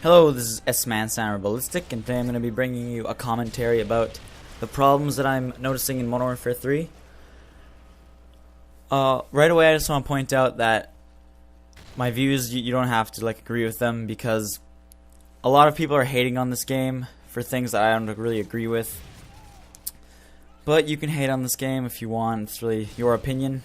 Hello, this is S-Man Sound Ballistic, and today I'm going to be bringing you a commentary about the problems that I'm noticing in Modern Warfare 3. Right away, I just want to point out that my views, you don't have to agree with them, because a lot of people are hating on this game for things that I don't really agree with. But you can hate on this game if you want, it's really your opinion.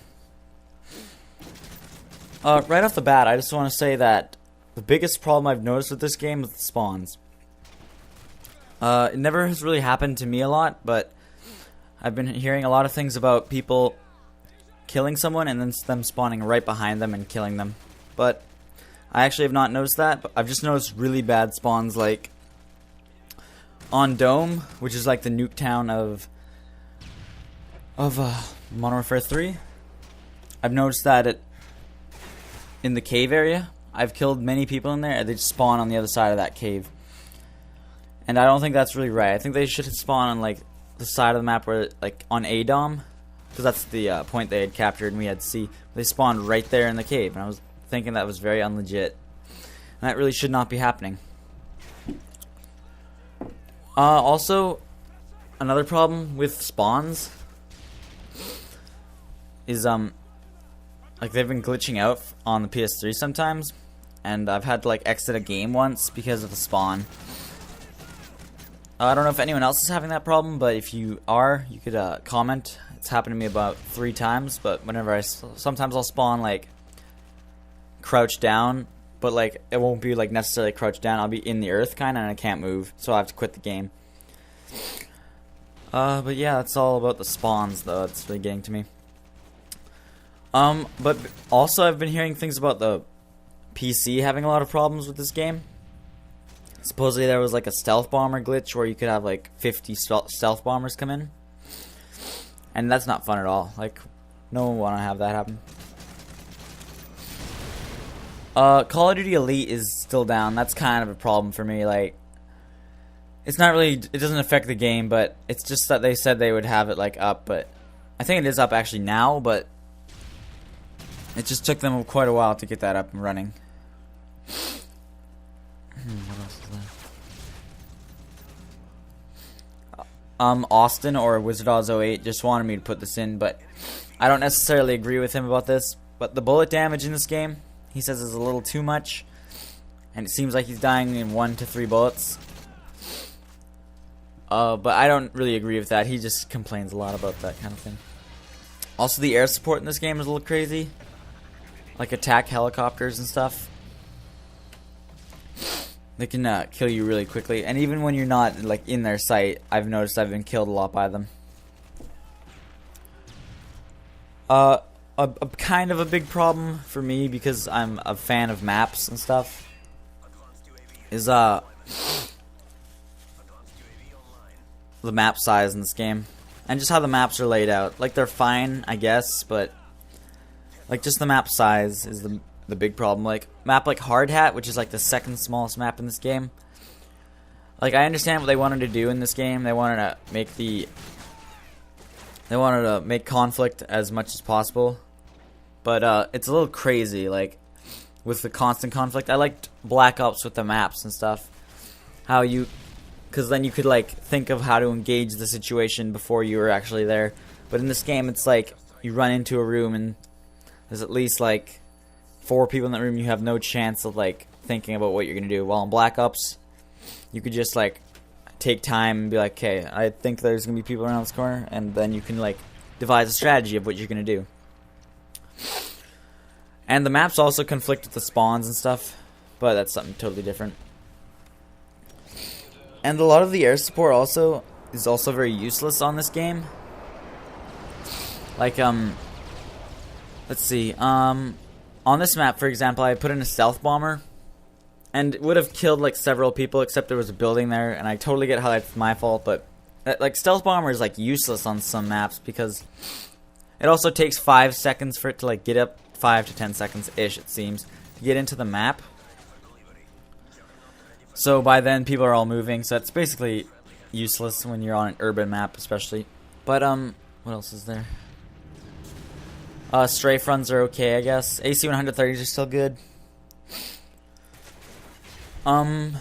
Right off the bat, I just want to say that the biggest problem I've noticed with this game is the spawns. It never has really happened to me a lot, but I've been hearing a lot of things about people killing someone and then them spawning right behind them and killing them. But I actually have not noticed that, but I've just noticed really bad spawns like on Dome, which is like the nuke town of Modern Warfare 3. I've noticed that in the cave area. I've killed many people in there, and they just spawn on the other side of that cave. And I don't think that's really right. I think they should spawn on the side of the map where, on A Dom, because that's the point they had captured and we had C. They spawned right there in the cave, and I was thinking that was very unlegit. And that really should not be happening. Also, another problem with spawns is they've been glitching out on the PS3 sometimes, and I've had to exit a game once because of the spawn. I don't know if anyone else is having that problem, but if you are, you could comment. It's happened to me about 3 times, but whenever sometimes I'll spawn crouched down, but it won't be necessarily crouched down. I'll be in the earth kinda, and I can't move, so I have to quit the game. But yeah, that's all about the spawns though. It's really getting to me. But also I've been hearing things about the PC having a lot of problems with this game. Supposedly there was a stealth bomber glitch where you could have 50 stealth bombers come in. And that's not fun at all. No one want to have that happen. Call of Duty Elite is still down. That's kind of a problem for me. It's not really, it doesn't affect the game, but it's just that they said they would have it up, but I think it is up actually now, but it just took them quite a while to get that up and running. What else is there? Austin or WizardOz08 just wanted me to put this in, but I don't necessarily agree with him about this. But the bullet damage in this game, he says, is a little too much, and it seems like he's dying in 1 to 3 bullets. But I don't really agree with that. He just complains a lot about that kind of thing. Also, the air support in this game is a little crazy. Attack helicopters and stuff. They can kill you really quickly, and even when you're not in their sight, I've noticed I've been killed a lot by them. A kind of a big problem for me, because I'm a fan of maps and stuff, is the map size in this game, and just how the maps are laid out. They're fine, I guess, but just the map size is the big problem. Map Hard Hat, which is the second smallest map in this game. I understand what they wanted to do in this game. They wanted to make conflict as much as possible, but it's a little crazy. With the constant conflict, I liked Black Ops with the maps and stuff. Because then you could think of how to engage the situation before you were actually there. But in this game, it's you run into a room and there's at least 4 people in that room. You have no chance of thinking about what you're gonna do. While in Black Ops, you could just take time and be okay, I think there's gonna be people around this corner, and then you can devise a strategy of what you're gonna do. And the maps also conflict with the spawns and stuff, but that's something totally different. And a lot of the air support also is also very useless on this game. Let's see, on this map, for example, I put in a stealth bomber, and it would have killed several people, except there was a building there, and I totally get how that's my fault, but stealth bomber is useless on some maps, because it also takes 5 seconds for it to get up, 5 to 10 seconds ish, it seems, to get into the map. So by then people are all moving, so it's basically useless when you're on an urban map especially. But what else is there? Strafe runs are okay, I guess. AC 130s are still good. But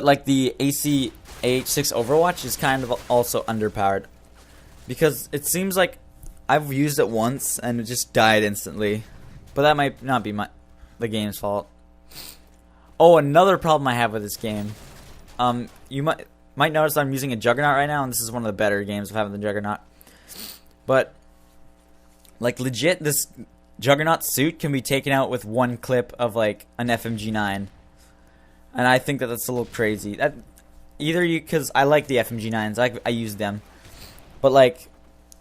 like the AC AH6 Overwatch is kind of also underpowered. Because it seems like I've used it once and it just died instantly. But that might not be the game's fault. Oh, another problem I have with this game. You might notice I'm using a Juggernaut right now, and this is one of the better games of having the Juggernaut. But like legit, this Juggernaut suit can be taken out with one clip of like an FMG9. And I think that that's a little crazy. Because I like the FMG9s, I use them. But like,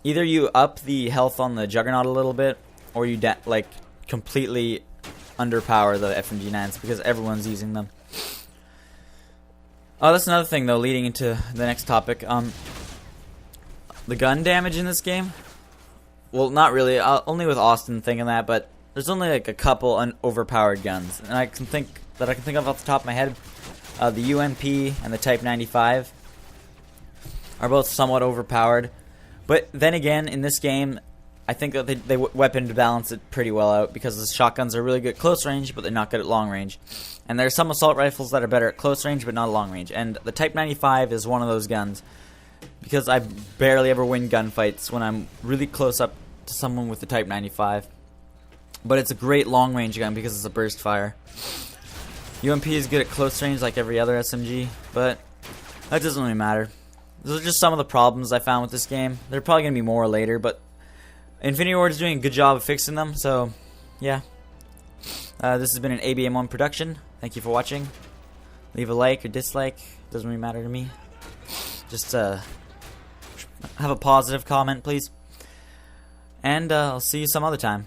either you up the health on the Juggernaut a little bit, or you like completely underpower the FMG9s because everyone's using them. Oh, that's another thing though, leading into the next topic. The gun damage in this game. Well, not really. Only with Austin thinking that, but there's only like a couple overpowered guns, and I can think of off the top of my head. The UMP and the Type 95 are both somewhat overpowered, but then again, in this game, I think that they weapon balance it pretty well out because the shotguns are really good at close range, but they're not good at long range. And there are some assault rifles that are better at close range, but not at long range. And the Type 95 is one of those guns because I barely ever win gunfights when I'm really close up to someone with the Type 95. But it's a great long range gun because it's a burst fire. UMP is good at close range like every other SMG, but that doesn't really matter. Those are just some of the problems I found with this game. There are probably going to be more later, but Infinity Ward is doing a good job of fixing them, so yeah. This has been an ABM1 production. Thank you for watching. Leave a like or dislike. Doesn't really matter to me. Just have a positive comment, please. And I'll see you some other time.